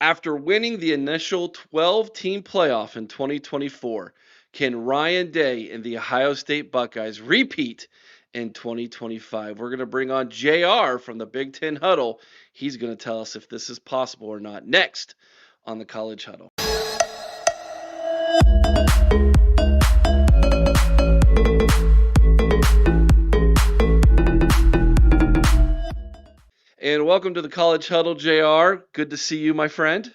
After winning the initial 12-team playoff in 2024, can Ryan Day and the Ohio State Buckeyes repeat in 2025? We're going to bring on JR from the Big Ten Huddle. He's going to tell us if this is possible or not next on the College Huddle. And welcome to the College Huddle, JR. Good to see you, my friend.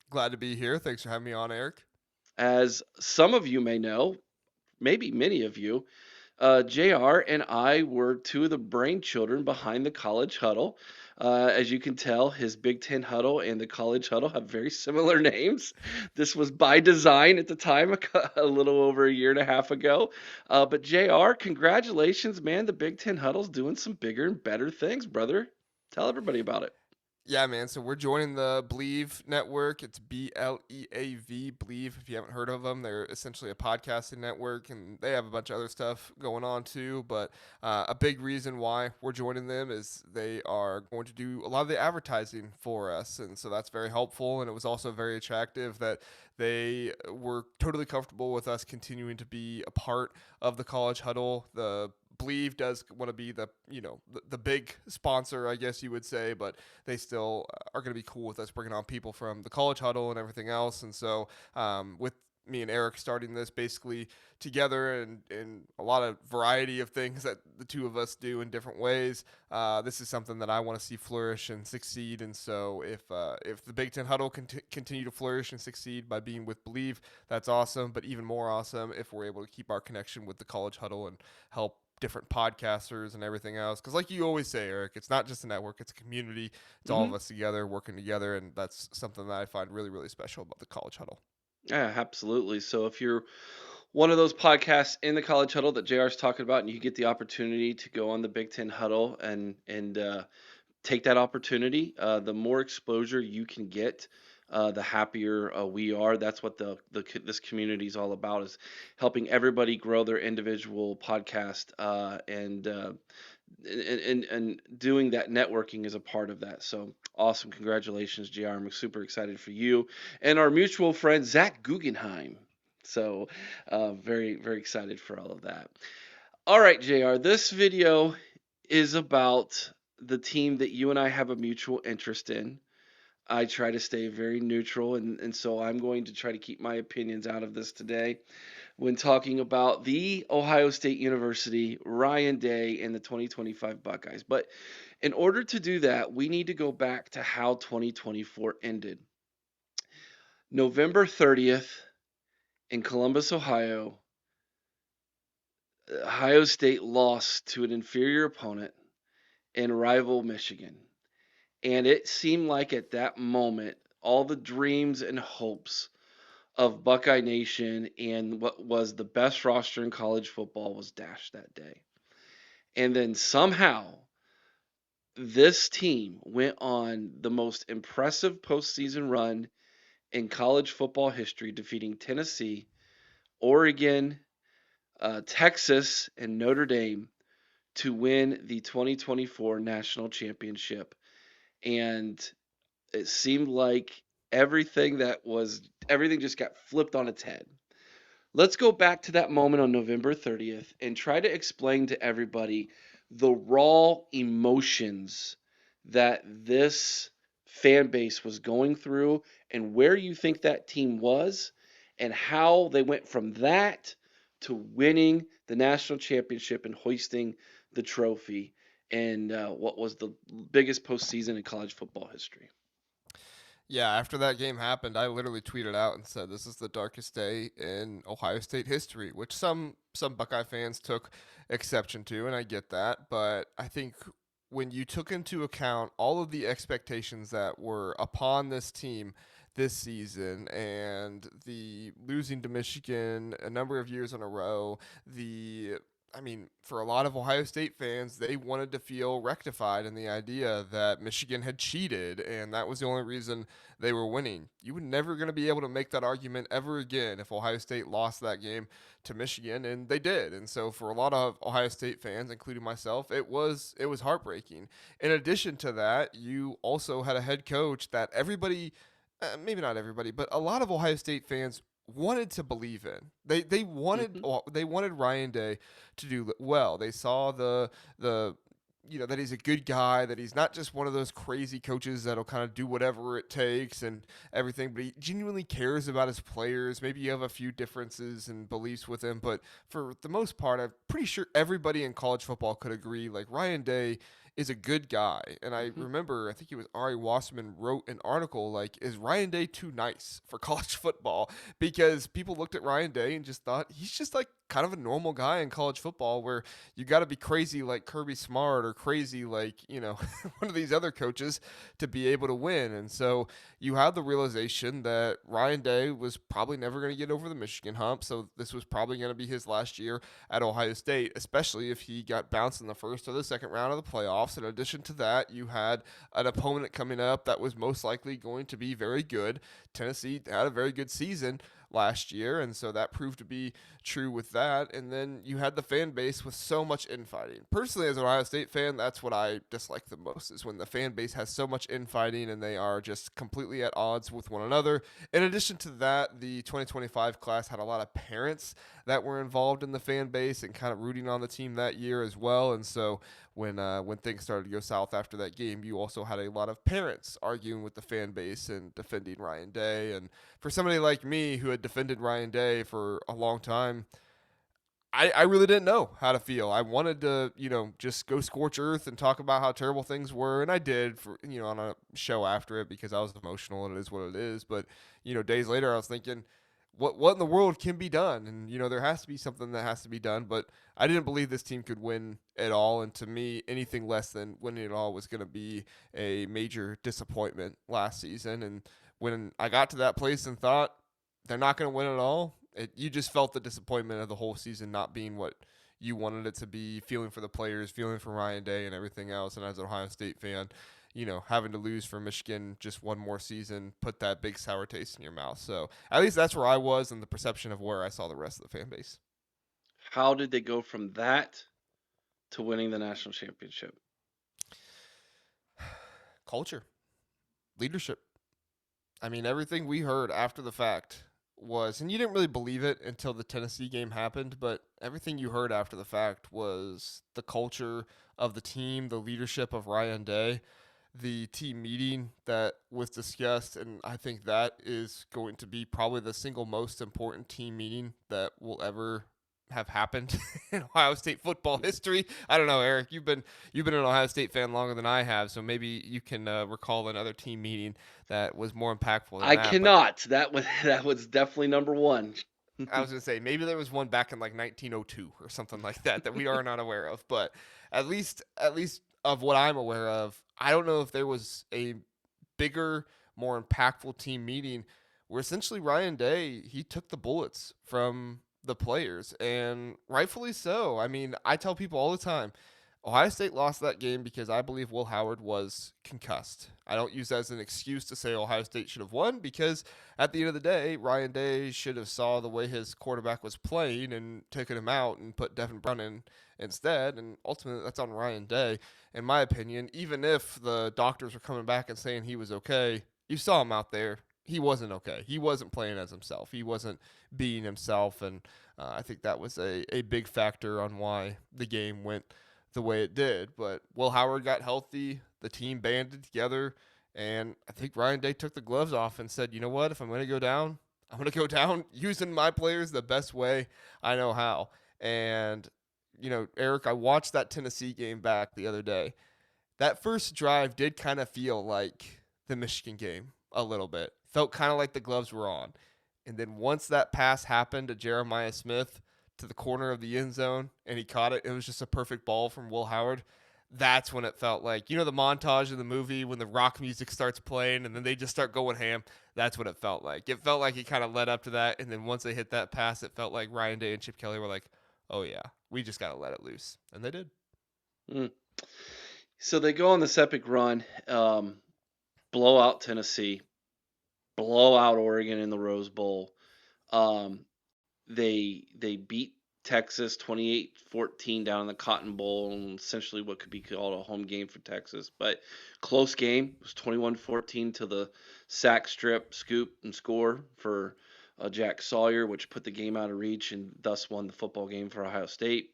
Glad to be here. Thanks for having me on, Eric. As some of you may know, maybe many of you, JR and I were two of the brain children behind the College Huddle. As you can tell, his Big Ten Huddle and the College Huddle have very similar names. This was by design at the time, a little over a year and a half ago. But JR, congratulations, man. The Big Ten Huddle's doing some bigger and better things, brother. Tell everybody about it. Yeah, man. So we're joining the Believe network. It's BLEAV, Believe. If you haven't heard of them, they're essentially a podcasting network, and they have a bunch of other stuff going on too. But a big reason why we're joining them is they are going to do a lot of the advertising for us, and so that's very helpful. And it was also very attractive that they were totally comfortable with us continuing to be a part of the College Huddle. The Believe does want to be the big sponsor, I guess you would say, but they still are going to be cool with us bringing on people from the College Huddle and everything else. And so with me and Eric starting this basically together and a lot of variety of things that the two of us do in different ways, this is something that I want to see flourish and succeed. And so if the Big Ten Huddle can continue to flourish and succeed by being with Believe, that's awesome. But even more awesome if we're able to keep our connection with the College Huddle and help different podcasters and everything else, because like you always say, Eric, it's not just a network, it's a community. It's all of us together working together, and that's something that I find really, really special about the College Huddle. Yeah, absolutely. So if you're one of those podcasts in the College Huddle that JR is talking about, and you get the opportunity to go on the Big Ten Huddle and take that opportunity, the more exposure you can get, the happier we are. That's what this community is all about: is helping everybody grow their individual podcast, and doing that networking is a part of that. So awesome. Congratulations, JR. I'm super excited for you and our mutual friend, Zach Guggenheim. So very, very excited for all of that. All right, JR, this video is about the team that you and I have a mutual interest in. I try to stay very neutral, and so I'm going to try to keep my opinions out of this today when talking about the Ohio State University, Ryan Day, and the 2025 Buckeyes. But in order to do that, we need to go back to how 2024 ended. November 30th in Columbus, Ohio, Ohio State lost to an inferior opponent in rival Michigan. And it seemed like at that moment, all the dreams and hopes of Buckeye Nation and what was the best roster in college football was dashed that day. And then somehow, this team went on the most impressive postseason run in college football history, defeating Tennessee, Oregon, Texas, and Notre Dame to win the 2024 national championship. And it seemed like everything just got flipped on its head. Let's go back to that moment on November 30th and try to explain to everybody the raw emotions that this fan base was going through and where you think that team was and how they went from that to winning the national championship and hoisting the trophy and what was the biggest postseason in college football history. Yeah, after that game happened, I literally tweeted out and said this is the darkest day in Ohio State history, which some Buckeye fans took exception to, and I get that. But I think when you took into account all of the expectations that were upon this team this season and the losing to Michigan a number of years in a row, for a lot of Ohio State fans, they wanted to feel rectified in the idea that Michigan had cheated and that was the only reason they were winning. You were never going to be able to make that argument ever again if Ohio State lost that game to Michigan, and they did. And so for a lot of Ohio State fans, including myself, it was heartbreaking. In addition to that, you also had a head coach that everybody maybe not everybody, but a lot of Ohio State fans wanted to believe in. Hmm. They wanted Ryan Day to do well. They saw the that he's a good guy, that he's not just one of those crazy coaches that'll kind of do whatever it takes and everything, but he genuinely cares about his players. Maybe you have a few differences and beliefs with him, but for the most part, I'm pretty sure everybody in college football could agree like Ryan Day is a good guy. And I Hmm. remember, I think it was Ari Wasserman wrote an article like, "Is Ryan Day too nice for college football?" Because people looked at Ryan Day and just thought he's just like kind of a normal guy in college football where you got to be crazy like Kirby Smart or crazy like, one of these other coaches to be able to win. And so you had the realization that Ryan Day was probably never going to get over the Michigan hump. So this was probably going to be his last year at Ohio State, especially if he got bounced in the first or the second round of the playoffs. In addition to that, you had an opponent coming up that was most likely going to be very good. Tennessee had a very good season last year, and so that proved to be true with that. And then you had the fan base with so much infighting. Personally, as an Ohio State fan, that's what I dislike the most, is when the fan base has so much infighting and they are just completely at odds with one another. In addition to that, the 2025 class had a lot of parents that were involved in the fan base and kind of rooting on the team that year as well. And so when things started to go south after that game, you also had a lot of parents arguing with the fan base and defending Ryan Day. And for somebody like me who had defended Ryan Day for a long time, I really didn't know how to feel. I wanted to, just go scorch earth and talk about how terrible things were, and I did for on a show after it because I was emotional and it is what it is. But days later, I was thinking, what in the world can be done? And there has to be something that has to be done. But I didn't believe this team could win at all, and to me, anything less than winning at all was going to be a major disappointment last season. And when I got to that place and thought they're not going to win at all, you just felt the disappointment of the whole season not being what you wanted it to be, feeling for the players, feeling for Ryan Day and everything else. And as an Ohio State fan, having to lose for Michigan just one more season put that big sour taste in your mouth. So at least that's where I was, and the perception of where I saw the rest of the fan base. How did they go from that to winning the national championship? Culture, leadership. I mean, everything we heard after the fact was, and you didn't really believe it until the Tennessee game happened, but everything you heard after the fact was the culture of the team, the leadership of Ryan Day, the team meeting that was discussed. And I think that is going to be probably the single most important team meeting that will ever have happened in Ohio State football history. I don't know, Eric. You've been an Ohio State fan longer than I have, so maybe you can recall another team meeting that was more impactful than I that. But cannot. That was definitely number one. I was gonna say maybe there was one back in like 1902 or something like that that we are not aware of. But at least of what I'm aware of, I don't know if there was a bigger, more impactful team meeting where essentially Ryan Day he took the bullets from the players, and rightfully so. I mean, I tell people all the time, Ohio State lost that game because I believe Will Howard was concussed. I don't use that as an excuse to say Ohio State should have won, because at the end of the day, Ryan Day should have saw the way his quarterback was playing and taken him out and put Devin Brown in instead. And ultimately, that's on Ryan Day, in my opinion. Even if the doctors were coming back and saying he was okay, you saw him out there. He wasn't okay. He wasn't playing as himself. He wasn't being himself. And I think that was a big factor on why the game went the way it did. But Will Howard got healthy, the team banded together, and I think Ryan Day took the gloves off and said, you know what, if I'm going to go down, I'm going to go down using my players the best way I know how. And, Eric, I watched that Tennessee game back the other day. That first drive did kind of feel like the Michigan game a little bit. Felt kind of like the gloves were on. And then once that pass happened to Jeremiah Smith to the corner of the end zone and he caught it, it was just a perfect ball from Will Howard. That's when it felt like, the montage of the movie when the rock music starts playing and then they just start going ham. That's what it felt like. It felt like he kind of led up to that. And then once they hit that pass, it felt like Ryan Day and Chip Kelly were like, oh, yeah, we just got to let it loose. And they did. Mm. So they go on this epic run, blow out Tennessee, blow out Oregon in the Rose Bowl. Um, they beat Texas 28-14 down in the Cotton Bowl, and essentially what could be called a home game for Texas. But close game. It was 21-14 to the sack strip, scoop, and score for Jack Sawyer, which put the game out of reach and thus won the football game for Ohio State.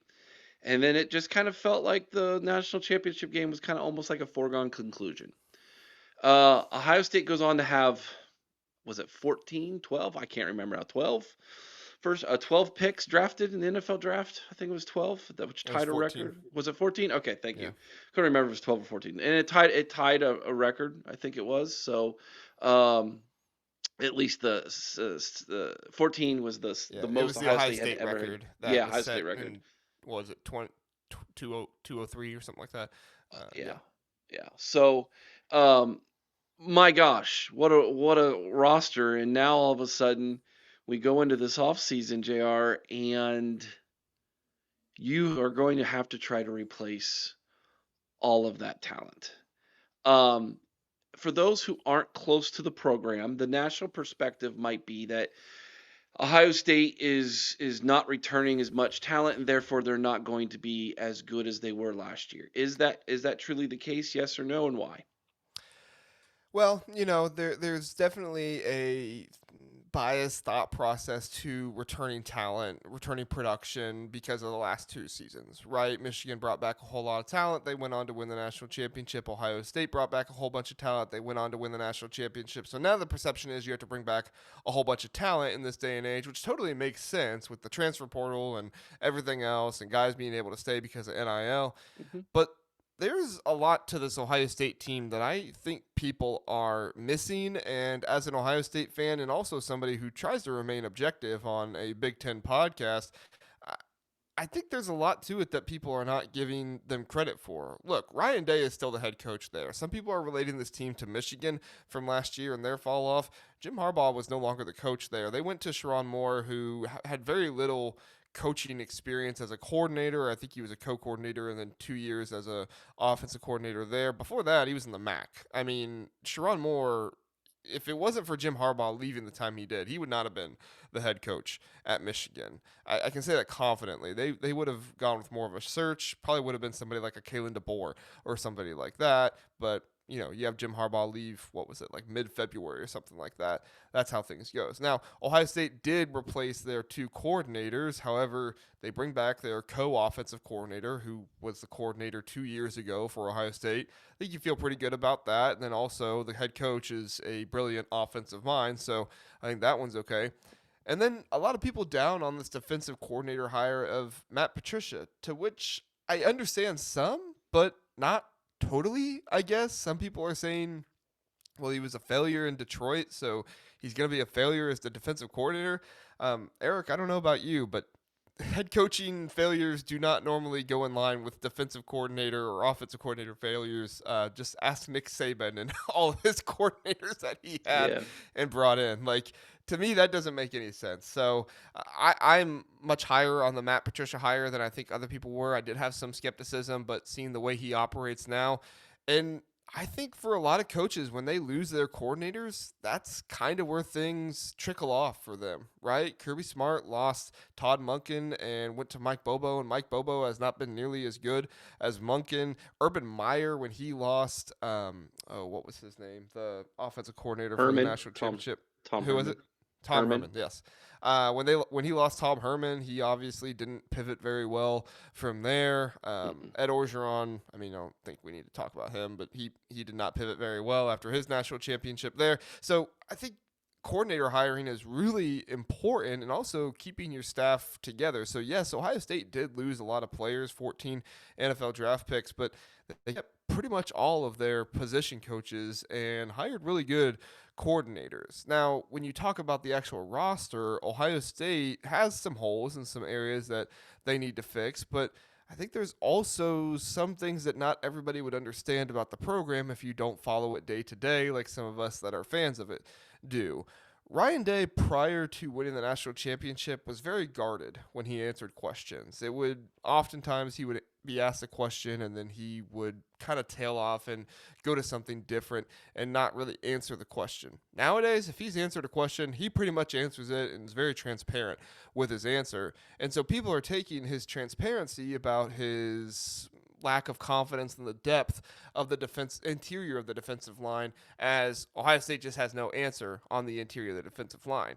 And then it just kind of felt like the national championship game was kind of almost like a foregone conclusion. Ohio State goes on to have, was it 14, 12? I can't remember now. 12? First, 12 picks drafted in the NFL draft. I think it was 12, which It was tied a 14. record. Was it 14? Okay, thank Yeah. you. Couldn't remember if it was 12 or 14. And it tied a record, I think it was. So, um, at least the 14 was Yeah, the it was most the Ohio Ohio State had State ever had. record that Yeah, was Ohio State set record. in, what was it, 203 or something like that? Yeah. Yeah, yeah. So, um, my gosh, what a roster! And now all of a sudden, we go into this offseason, Jr. And you are going to have to try to replace all of that talent. Um, for those who aren't close to the program, the national perspective might be that Ohio State is not returning as much talent, and therefore they're not going to be as good as they were last year. Is that truly the case? Yes or no, and why? Well, there's definitely a biased thought process to returning talent, returning production because of the last two seasons, right? Michigan brought back a whole lot of talent. They went on to win the national championship. Ohio State brought back a whole bunch of talent. They went on to win the national championship. So now the perception is you have to bring back a whole bunch of talent in this day and age, which totally makes sense with the transfer portal and everything else and guys being able to stay because of NIL. Hmm. But there's a lot to this Ohio State team that I think people are missing. And as an Ohio State fan and also somebody who tries to remain objective on a Big Ten podcast, I I think there's a lot to it that people are not giving them credit for. Look, Ryan Day is still the head coach there. Some people are relating this team to Michigan from last year and their fall off. Jim Harbaugh was no longer the coach there. They went to Sharon Moore, who had very little coaching experience as a coordinator. I think he was a co-coordinator and then 2 years as a offensive coordinator there. Before that, he was in the MAC. I mean, Sharon Moore, if it wasn't for Jim Harbaugh leaving the time he did, he would not have been the head coach at Michigan. I can say that confidently. They would have gone with more of a search. Probably would have been somebody like a Kalen DeBoer or somebody like that. But you have Jim Harbaugh leave. What was it, like mid-February or something like that? That's how things goes. Now, Ohio State did replace their two coordinators. However, they bring back their co-offensive coordinator, who was the coordinator 2 years ago for Ohio State. I think you feel pretty good about that. And then also the head coach is a brilliant offensive mind, so I think that one's okay. And then a lot of people down on this defensive coordinator hire of Matt Patricia, to which I understand some, but not totally, I guess. Some people are saying, well, he was a failure in Detroit, so he's going to be a failure as the defensive coordinator. Eric, I don't know about you, but head coaching failures do not normally go in line with defensive coordinator or offensive coordinator failures. Just ask Nick Saban and all of his coordinators that he had Yeah. and brought in. Like, to me, that doesn't make any sense. So I'm much higher on the Matt Patricia hire than I think other people were. I did have some skepticism, but seeing the way he operates now, and I think for a lot of coaches, when they lose their coordinators, that's kind of where things trickle off for them, right? Kirby Smart lost Todd Monken and went to Mike Bobo, and Mike Bobo has not been nearly as good as Monken. Urban Meyer, when he lost, what was his name? The offensive coordinator for the Herman, national Tom championship. Tom Who was Herman. it? Tom Herman. Herman, yes. When he lost Tom Herman, he obviously didn't pivot very well from there. Mm-mm. Ed Orgeron, I mean, I don't think we need to talk about him, but he did not pivot very well after his national championship there. So I think coordinator hiring is really important, and also keeping your staff together. So yes, Ohio State did lose a lot of players, 14 NFL draft picks, but they kept pretty much all of their position coaches and hired really good coordinators. Now, when you talk about the actual roster, Ohio State has some holes in some areas that they need to fix, but I think there's also some things that not everybody would understand about the program if you don't follow it day to day, like some of us that are fans of it do. Ryan Day, prior to winning the national championship, was very guarded when he answered questions. It would oftentimes he would be asked a question and then he would kind of tail off and go to something different and not really answer the question. Nowadays, if he's answered a question, he pretty much answers it and is very transparent with his answer. And so people are taking his transparency about his lack of confidence in the depth of the defense interior of the defensive line as Ohio State just has no answer on the interior of the defensive line.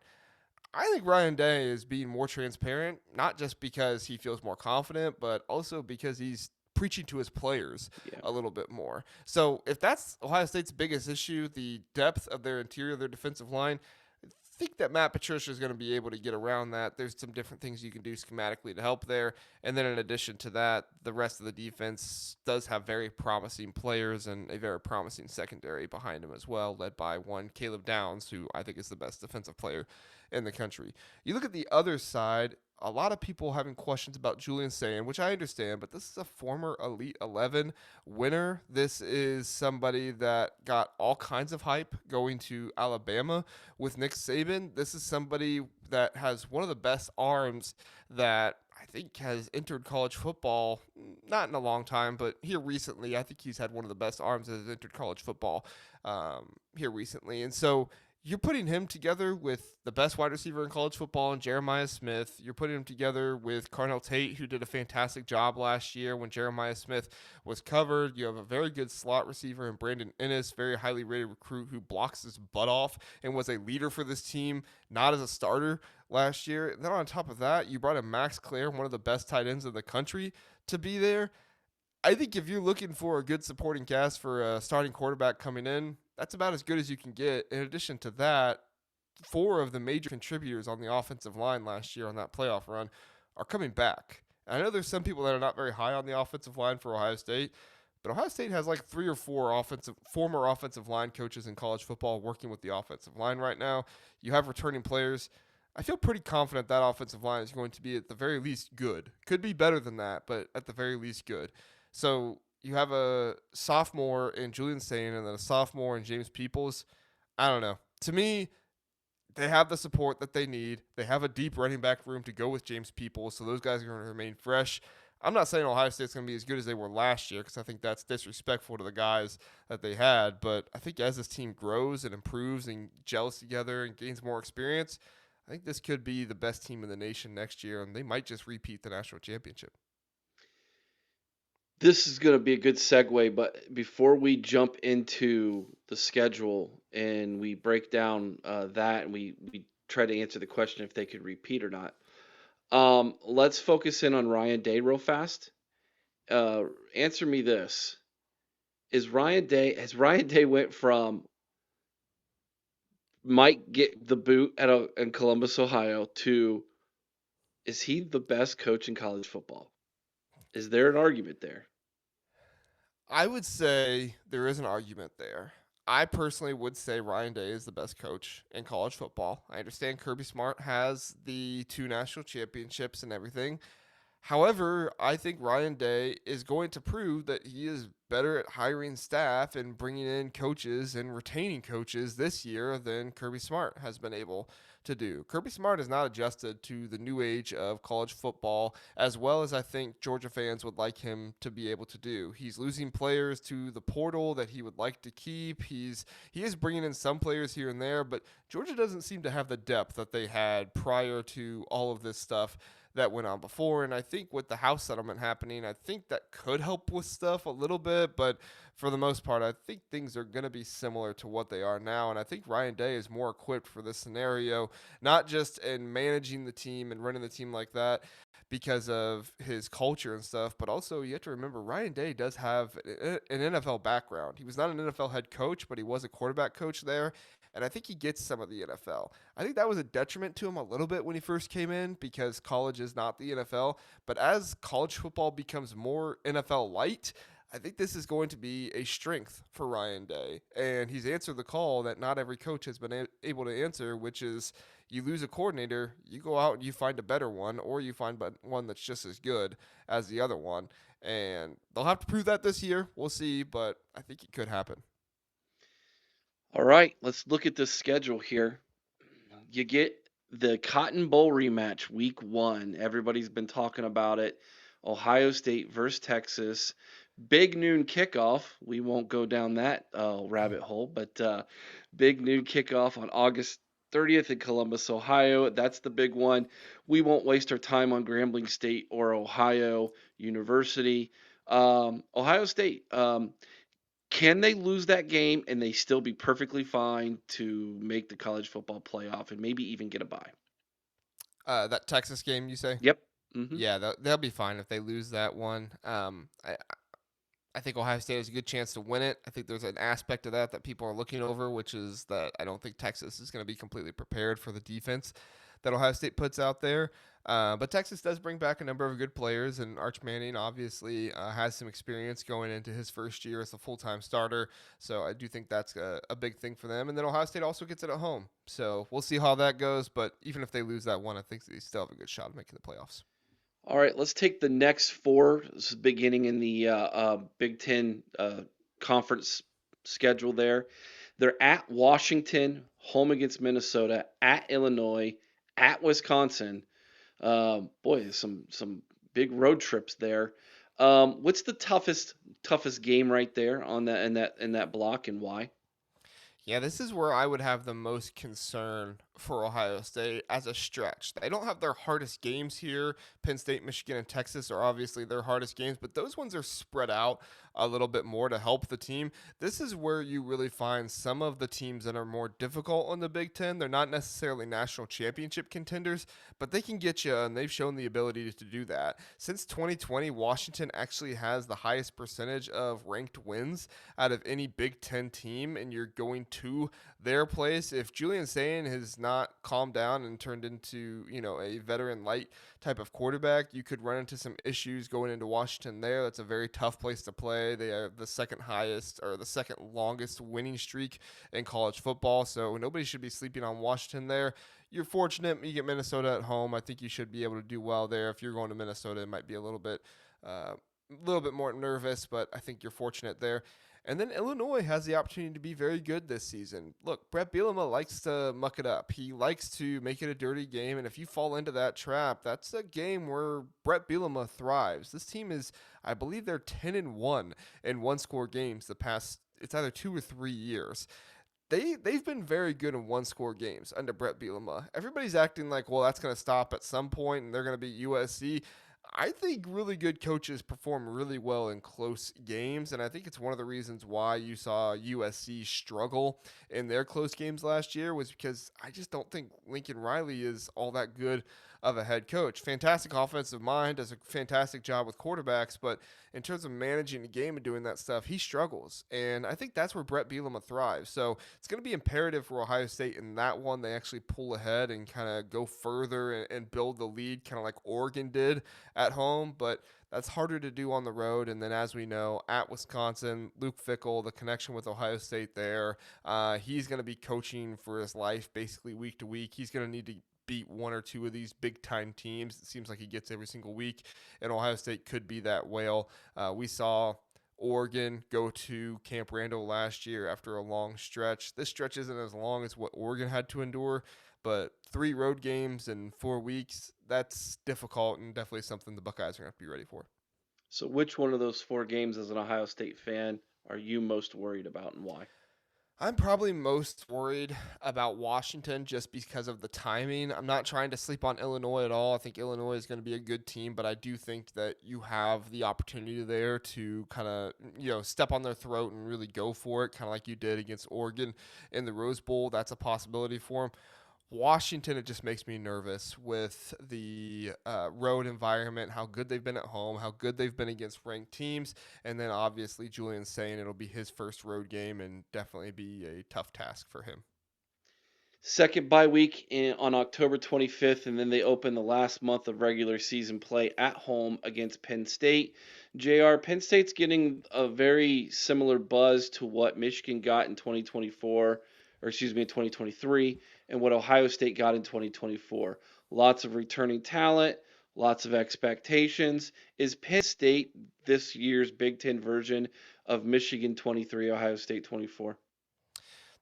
I think Ryan Day is being more transparent, not just because he feels more confident, but also because he's preaching to his players Yeah. a little bit more. So if that's Ohio State's biggest issue, the depth of their interior, their defensive line, I think that Matt Patricia is going to be able to get around that. There's some different things you can do schematically to help there. And then in addition to that, the rest of the defense does have very promising players and a very promising secondary behind him as well, led by one Caleb Downs, who I think is the best defensive player in the country. You look at the other side, a lot of people having questions about Julian Sayin, which I understand, but this is a former Elite 11 winner. This is somebody that got all kinds of hype going to Alabama with Nick Saban. This is somebody that has one of the best arms that I think has entered college football, not in a long time, but here recently. I think he's had one of the best arms that has entered college football here recently. And so you're putting him together with the best wide receiver in college football and Jeremiah Smith. You're putting him together with Carnell Tate, who did a fantastic job last year when Jeremiah Smith was covered. You have a very good slot receiver in Brandon Ennis, very highly rated recruit who blocks his butt off and was a leader for this team, not as a starter last year. And then on top of that, you brought in Max Clare, one of the best tight ends in the country, to be there. I think if you're looking for a good supporting cast for a starting quarterback coming in, that's about as good as you can get. In addition to that, four of the major contributors on the offensive line last year on that playoff run are coming back. And I know there's some people that are not very high on the offensive line for Ohio State, but Ohio State has like three or four former offensive line coaches in college football working with the offensive line right now. You have returning players. I feel pretty confident that offensive line is going to be at the very least good. Could be better than that, but at the very least good. So you have a sophomore in Julian Sayin and then a sophomore in James Peoples. I don't know. To me, they have the support that they need. They have a deep running back room to go with James Peoples, so those guys are going to remain fresh. I'm not saying Ohio State's going to be as good as they were last year because I think that's disrespectful to the guys that they had. But I think as this team grows and improves and gels together and gains more experience, I think this could be the best team in the nation next year, and they might just repeat the national championship. This is going to be a good segue, but before we jump into the schedule and we break down that and we try to answer the question if they could repeat or not, let's focus in on Ryan Day real fast. Answer me this: has Ryan Day went from might get the boot in Columbus, Ohio, to is he the best coach in college football? Is there an argument there? I would say there is an argument there. I personally would say Ryan Day is the best coach in college football. I understand Kirby Smart has the two national championships and everything. However, I think Ryan Day is going to prove that he is better at hiring staff and bringing in coaches and retaining coaches this year than Kirby Smart has been able to do. Kirby Smart has not adjusted to the new age of college football as well as I think Georgia fans would like him to be able to do. He's losing players to the portal that he would like to keep. He is bringing in some players here and there, but Georgia doesn't seem to have the depth that they had prior to all of this stuff that went on before. And I think with the house settlement happening, I think that could help with stuff a little bit. But for the most part, I think things are going to be similar to what they are now. And I think Ryan Day is more equipped for this scenario, not just in managing the team and running the team like that because of his culture and stuff, but also you have to remember Ryan Day does have an NFL background. He was not an NFL head coach, but he was a quarterback coach there. And I think he gets some of the NFL. I think that was a detriment to him a little bit when he first came in because college is not the NFL. But as college football becomes more NFL light, I think this is going to be a strength for Ryan Day. And he's answered the call that not every coach has been able to answer, which is you lose a coordinator, you go out and you find a better one, or you find one that's just as good as the other one. And they'll have to prove that this year. We'll see, but I think it could happen. All right, let's look at the schedule here. You get the Cotton Bowl rematch week 1. Everybody's been talking about it. Ohio State versus Texas. Big noon kickoff. We won't go down that rabbit hole, but big noon kickoff on August 30th in Columbus, Ohio. That's the big one. We won't waste our time on Grambling State or Ohio University. Ohio State, can they lose that game and they still be perfectly fine to make the college football playoff and maybe even get a bye? That Texas game, you say? Yep. Hmm. Yeah, they'll be fine if they lose that one. I think Ohio State has a good chance to win it. I think there's an aspect of that people are looking over, which is that I don't think Texas is going to be completely prepared for the defense that Ohio State puts out there. But Texas does bring back a number of good players, and Arch Manning obviously has some experience going into his first year as a full time starter. So I do think that's a big thing for them. And then Ohio State also gets it at home. So we'll see how that goes. But even if they lose that one, I think they still have a good shot of making the playoffs. All right, let's take the next four, beginning in the Big Ten conference schedule there. They're at Washington, home against Minnesota, at Illinois, at Wisconsin. Boy, there's some big road trips there. What's the toughest game right there on that block, and why? Yeah, this is where I would have the most concern for Ohio State as a stretch. They don't have their hardest games here. Penn State, Michigan, and Texas are obviously their hardest games, but those ones are spread out a little bit more to help the team. This is where you really find some of the teams that are more difficult in the Big Ten. They're not necessarily national championship contenders, but they can get you, and they've shown the ability to do that. Since 2020, Washington actually has the highest percentage of ranked wins out of any Big Ten team, and you're going to their place. If Julian Sayin has not calmed down and turned into, a veteran light type of quarterback, you could run into some issues going into Washington there. That's a very tough place to play. They have the second highest or the second longest winning streak in college football, so nobody should be sleeping on Washington there. You're fortunate you get Minnesota at home. I think you should be able to do well there. If you're going to Minnesota, it might be a little bit more nervous, but I think you're fortunate there. And then Illinois has the opportunity to be very good this season. Look, Brett Bielema likes to muck it up. He likes to make it a dirty game, and if you fall into that trap, that's a game where Brett Bielema thrives. This team is, I believe, they're 10-1 in one-score games the past. It's either 2 or 3 years. They've been very good in one-score games under Brett Bielema. Everybody's acting like, well, that's going to stop at some point, and they're going to beat USC. I think really good coaches perform really well in close games, and I think it's one of the reasons why you saw USC struggle in their close games last year was because I just don't think Lincoln Riley is all that good of a head coach. Fantastic offensive mind, does a fantastic job with quarterbacks, but in terms of managing the game and doing that stuff, he struggles. And I think that's where Brett Bielema thrives. So it's going to be imperative for Ohio State in that one. They actually pull ahead and kind of go further and build the lead, kind of like Oregon did at home. But that's harder to do on the road. And then, as we know, at Wisconsin, Luke Fickell, the connection with Ohio State there, he's going to be coaching for his life basically week to week. He's going to need to beat one or two of these big time teams. It seems like he gets every single week, and Ohio State could be that whale. We saw Oregon go to Camp Randall last year after a long stretch. This stretch isn't as long as what Oregon had to endure, but 3 road games in 4 weeks, that's difficult and definitely something the Buckeyes are going to have to be ready for. So, which one of those four games, as an Ohio State fan, are you most worried about, and why? I'm probably most worried about Washington just because of the timing. I'm not trying to sleep on Illinois at all. I think Illinois is going to be a good team, but I do think that you have the opportunity there to kind of, step on their throat and really go for it, kind of like you did against Oregon in the Rose Bowl. That's a possibility for them. Washington, it just makes me nervous with the road environment, how good they've been at home, how good they've been against ranked teams, and then obviously Julian's saying it'll be his first road game and definitely be a tough task for him. Second bye week on October 25th, and then they open the last month of regular season play at home against Penn State. JR, Penn State's getting a very similar buzz to what Michigan got in 2024, or excuse me, in 2023, and what Ohio State got in 2024. Lots of returning talent, lots of expectations. Is Penn State this year's Big Ten version of Michigan 23, Ohio State 24?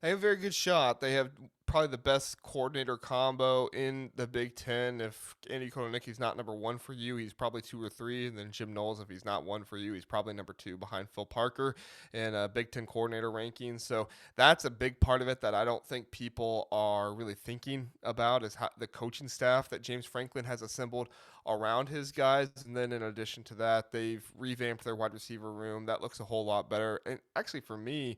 They have a very good shot. They have probably the best coordinator combo in the Big Ten. If Andy Kotelnicki's not number one for you, he's probably two or three. And then Jim Knowles, if he's not one for you, he's probably number two behind Phil Parker in Big Ten coordinator rankings. So that's a big part of it that I don't think people are really thinking about is how the coaching staff that James Franklin has assembled around his guys. And then in addition to that, they've revamped their wide receiver room. That looks a whole lot better. And actually, for me,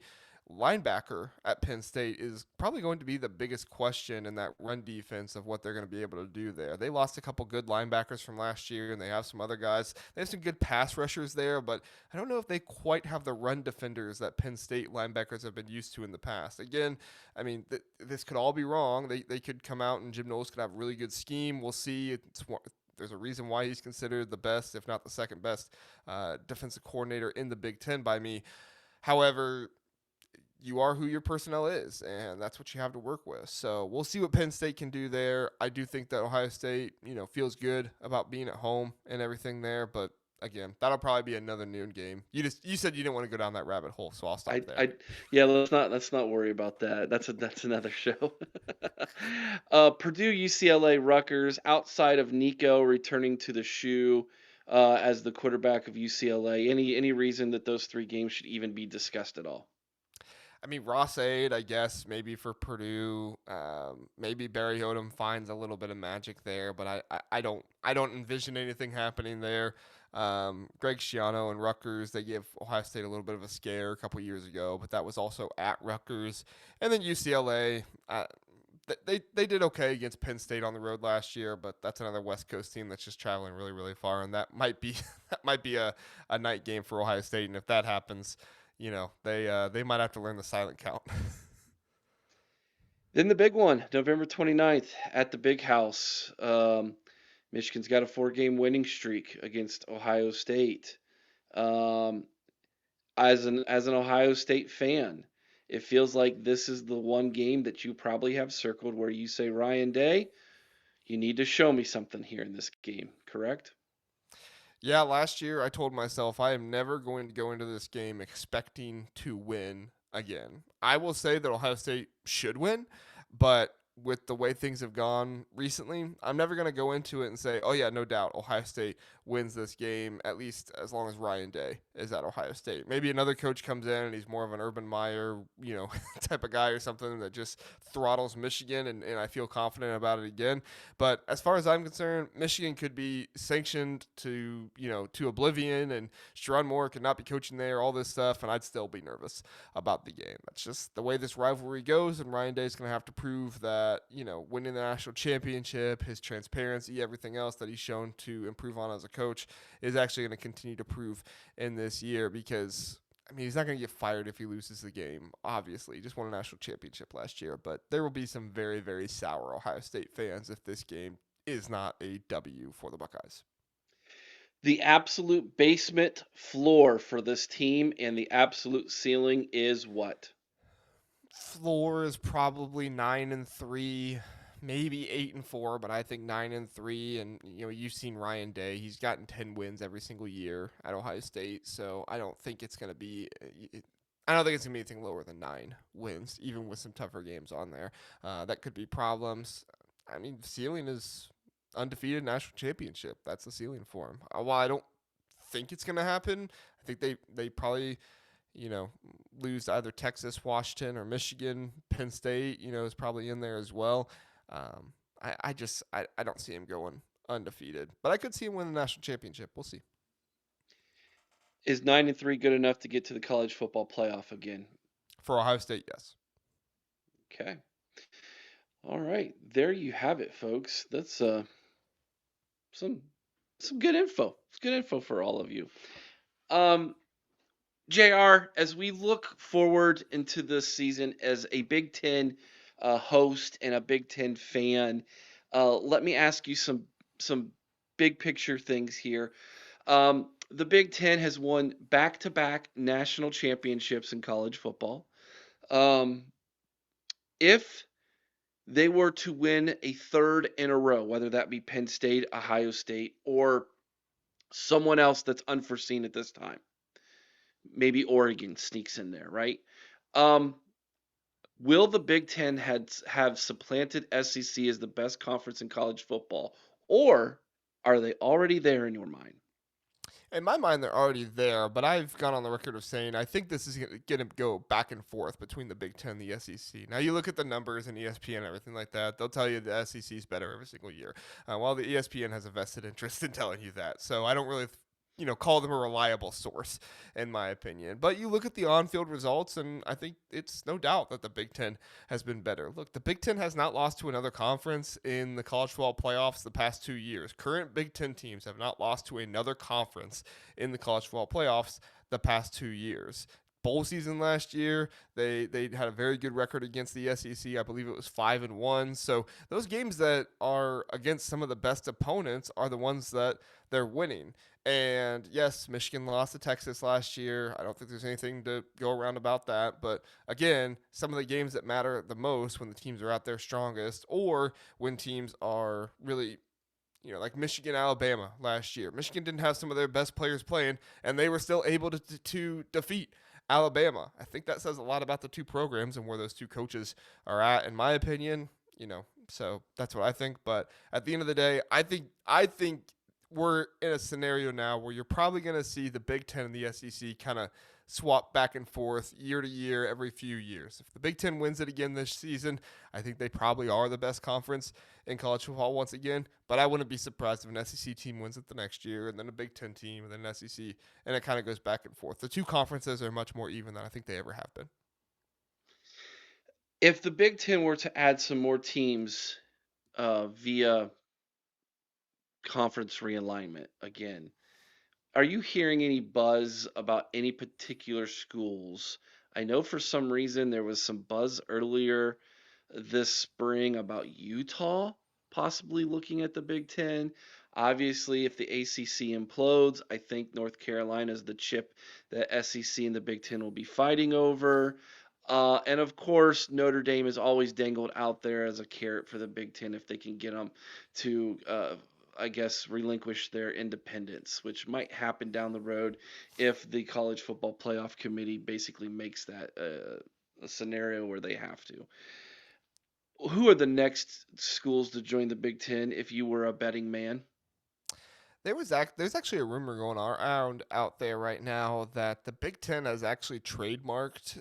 linebacker at Penn State is probably going to be the biggest question in that run defense of what they're going to be able to do there. They lost a couple good linebackers from last year, and they have some other guys. They have some good pass rushers there, but I don't know if they quite have the run defenders that Penn State linebackers have been used to in the past. Again, I mean, this could all be wrong. They could come out and Jim Knowles could have a really good scheme. We'll see. There's a reason why he's considered the best, if not the second best, defensive coordinator in the Big Ten by me. However, you are who your personnel is, and that's what you have to work with. So we'll see what Penn State can do there. I do think that Ohio State, feels good about being at home and everything there, but again, that'll probably be another noon game. You said you didn't want to go down that rabbit hole, so I'll stop there. Yeah, let's not worry about that. That's another show. Purdue, UCLA, Rutgers. Outside of Nico returning to the shoe as the quarterback of UCLA, any reason that those three games should even be discussed at all? I mean, Ross Aid, I guess, maybe for Purdue. Maybe Barry Odom finds a little bit of magic there, but I don't envision anything happening there. Greg Schiano and Rutgers, they gave Ohio State a little bit of a scare a couple years ago, but that was also at Rutgers. And then UCLA, they did okay against Penn State on the road last year, but that's another West Coast team that's just traveling really, really far, and that might be a night game for Ohio State. And if that happens, they might have to learn the silent count. Then the big one, November 29th at the Big House. Michigan's got a 4-game winning streak against Ohio State. Um, as an Ohio State fan, it feels like this is the one game that you probably have circled where you say, Ryan Day, you need to show me something here in this game, correct? Yeah, last year I told myself I am never going to go into this game expecting to win again. I will say that Ohio State should win, but with the way things have gone recently, I'm never going to go into it and say, oh, yeah, no doubt, Ohio State wins this game, at least as long as Ryan Day is at Ohio State. Maybe another coach comes in and he's more of an Urban Meyer, type of guy or something that just throttles Michigan, and I feel confident about it again. But as far as I'm concerned, Michigan could be sanctioned to oblivion, and Sherrod Moore could not be coaching there, all this stuff, and I'd still be nervous about the game. That's just the way this rivalry goes, and Ryan Day is going to have to prove that, winning the national championship, his transparency, everything else that he's shown to improve on as a coach is actually going to continue to prove in this year because I mean, he's not going to get fired if he loses the game. Obviously, he just won a national championship last year, but there will be some very, very sour Ohio State fans if this game is not a W for the Buckeyes. The absolute basement floor for this team and the absolute ceiling is what? Floor is probably 9-3, maybe 8-4, but I think 9-3. And you've seen Ryan Day; he's gotten 10 wins every single year at Ohio State, so I don't think it's going to be. I don't think it's going to be anything lower than 9 wins, even with some tougher games on there. That could be problems. I mean, the ceiling is undefeated national championship. That's the ceiling for him. While I don't think it's going to happen, I think they probably lose to either Texas, Washington, or Michigan. Penn State, is probably in there as well. I don't see him going undefeated, but I could see him win the national championship. We'll see. Is 9-3 good enough to get to the college football playoff again? For Ohio State, yes. Okay. All right. There you have it, folks. That's some good info. It's good info for all of you. JR, as we look forward into this season as a Big Ten host and a Big Ten fan, let me ask you some big picture things here. The Big Ten has won back-to-back national championships in college football. If they were to win a third in a row, whether that be Penn State, Ohio State, or someone else that's unforeseen at this time, maybe Oregon sneaks in there, right? Um, Will the Big Ten have supplanted SEC as the best conference in college football, or are they already there in your mind? In my mind, they're already there, but I've gone on the record of saying I think this is going to go back and forth between the Big Ten and the SEC. Now, you look at the numbers and ESPN and everything like that, they'll tell you the SEC is better every single year, while the ESPN has a vested interest in telling you that. So I don't really call them a reliable source, in my opinion. But you look at the on field results, and I think it's no doubt that the Big Ten has been better. Look, the Big Ten has not lost to another conference in the college football playoffs the past 2 years. Current Big Ten teams have not lost to another conference in the college football playoffs the past 2 years. Bowl season last year, they had a very good record against the SEC. I believe it was 5-1. So those games that are against some of the best opponents are the ones that they're winning. And yes, Michigan lost to Texas last year. I don't think there's anything to go around about that. But again, some of the games that matter the most when the teams are out there strongest, or when teams are really, like Michigan, Alabama last year. Michigan didn't have some of their best players playing, and they were still able to defeat Alabama. I think that says a lot about the two programs and where those two coaches are at, in my opinion. So that's what I think. But at the end of the day, I think we're in a scenario now where you're probably going to see the Big Ten and the SEC kind of swap back and forth year to year every few years. If the Big Ten wins it again this season, I think they probably are the best conference in college football once again. But I wouldn't be surprised if an SEC team wins it the next year, and then a Big Ten team, and then an SEC, and it kind of goes back and forth. The two conferences are much more even than I think they ever have been. If the Big Ten were to add some more teams via conference realignment again, are you hearing any buzz about any particular schools? I know for some reason there was some buzz earlier this spring about Utah possibly looking at the Big Ten. Obviously, if the ACC implodes, I think North Carolina is the chip that SEC and the Big Ten will be fighting over. And of course, Notre Dame is always dangled out there as a carrot for the Big Ten if they can get them to, I guess, relinquish their independence, which might happen down the road if the College Football Playoff Committee basically makes that a scenario where they have to. Who are the next schools to join the Big Ten if you were a betting man? There's actually a rumor going around out there right now that the Big Ten has actually trademarked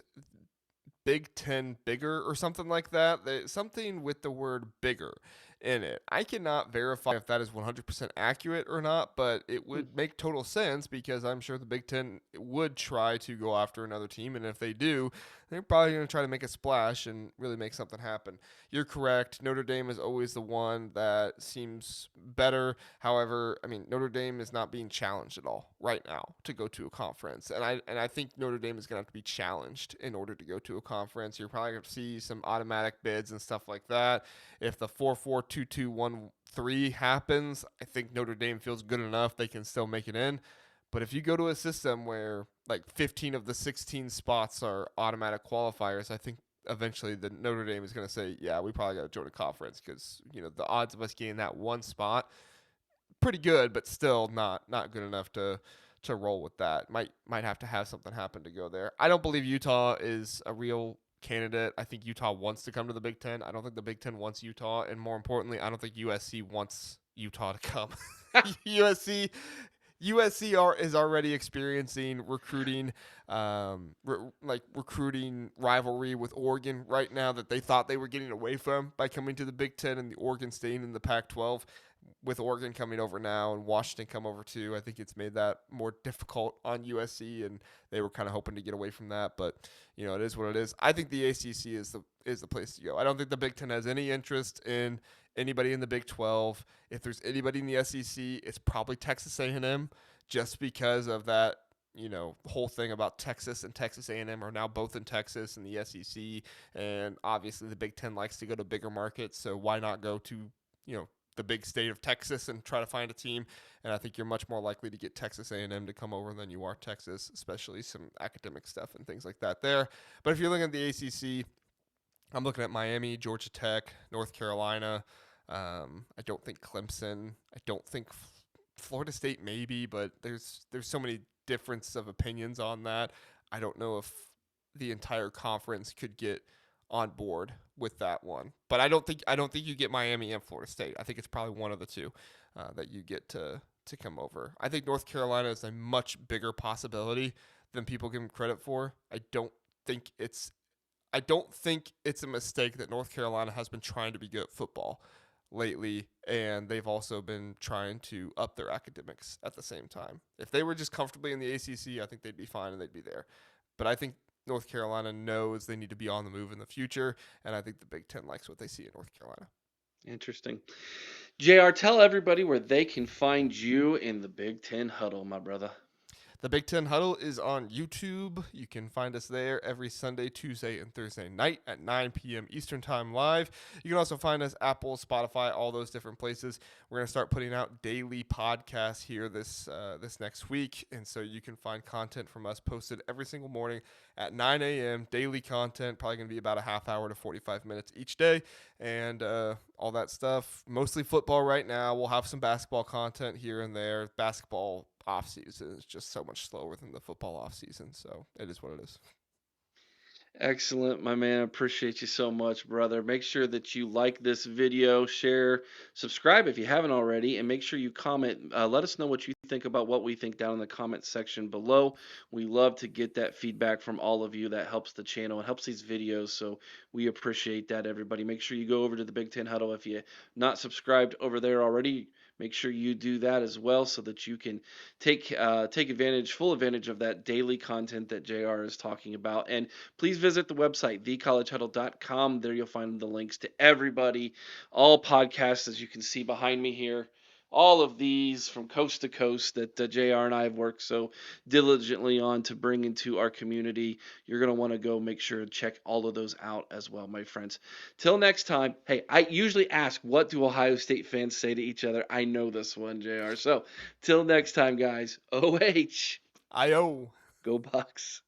Big Ten bigger or something like that. Something with the word bigger in it. I cannot verify if that is 100% accurate or not, but it Hmm. would make total sense because I'm sure the Big Ten would try to go after another team. And if they do, they're probably going to try to make a splash and really make something happen. You're correct. Notre Dame is always the one that seems better. However, I mean, Notre Dame is not being challenged at all right now to go to a conference. And I think Notre Dame is going to have to be challenged in order to go to a conference. You're probably going to see some automatic bids and stuff like that. If the 4-4-2-2-1-3 happens, I think Notre Dame feels good enough they can still make it in. But if you go to a system where like 15 of the 16 spots are automatic qualifiers, I think eventually the Notre Dame is going to say, yeah, we probably got to join a conference because the odds of us getting that one spot pretty good, but still not good enough to roll with that. Might have to have something happen to go there. I don't believe Utah is a real candidate. I think Utah wants to come to the Big Ten. I don't think the Big Ten wants Utah, and more importantly, I don't think USC wants Utah to come. USC is already experiencing recruiting, recruiting rivalry with Oregon right now that they thought they were getting away from by coming to the Big Ten and the Oregon staying in the Pac-12. With Oregon coming over now and Washington come over too, I think it's made that more difficult on USC, and they were kind of hoping to get away from that. But it is what it is. I think the ACC is the place to go. I don't think the Big Ten has any interest in anybody in the Big 12. If there's anybody in the SEC, it's probably Texas A&M, just because of that whole thing about Texas and Texas A&M are now both in Texas and the SEC, and obviously the Big Ten likes to go to bigger markets, so why not go to the big state of Texas and try to find a team? And I think you're much more likely to get Texas A&M to come over than you are Texas, especially some academic stuff and things like that there. But if you're looking at the ACC, I'm looking at Miami, Georgia Tech, North Carolina. I don't think Clemson. I don't think Florida State maybe, but there's so many difference of opinions on that. I don't know if the entire conference could get on board with that one. But I don't think you get Miami and Florida State. I think it's probably one of the two that you get to come over. I think North Carolina is a much bigger possibility than people give them credit for. Think it's I don't think it's a mistake that North Carolina has been trying to be good at football lately, and they've also been trying to up their academics at the same time. If they were just comfortably in the ACC, I think they'd be fine and they'd be there. But I think North Carolina knows they need to be on the move in the future, and I think the Big Ten likes what they see in North Carolina. Interesting. JR, tell everybody where they can find you in the Big Ten Huddle, my brother. The Big Ten Huddle is on YouTube. You can find us there every Sunday, Tuesday, and Thursday night at 9 p.m. Eastern Time live. You can also find us Apple, Spotify, all those different places. We're going to start putting out daily podcasts here this next week, and so you can find content from us posted every single morning at 9 a.m. Daily content, probably going to be about a half hour to 45 minutes each day, and all that stuff. Mostly football right now. We'll have some basketball content here and there. Basketball off season is just so much slower than the football off season, so it is what it is. Excellent, my man. Appreciate you so much, brother. Make sure that you like this video, share, subscribe if you haven't already, and make sure you comment. Let us know what you think about what we think down in the comment section below. We love to get that feedback from all of you. That helps the channel and helps these videos, so we appreciate that, everybody. Make sure you go over to the Big Ten Huddle if you're not subscribed over there already. Make sure you do that as well so that you can take full advantage of that daily content that JR is talking about. And please visit the website, thecollegehuddle.com. There you'll find the links to everybody, all podcasts, as you can see behind me here. All of these from coast to coast that JR and I have worked so diligently on to bring into our community. You're going to want to go make sure to check all of those out as well, my friends. Till next time, hey, I usually ask, what do Ohio State fans say to each other? I know this one, JR. So till next time, guys, OH, IO. go Bucks.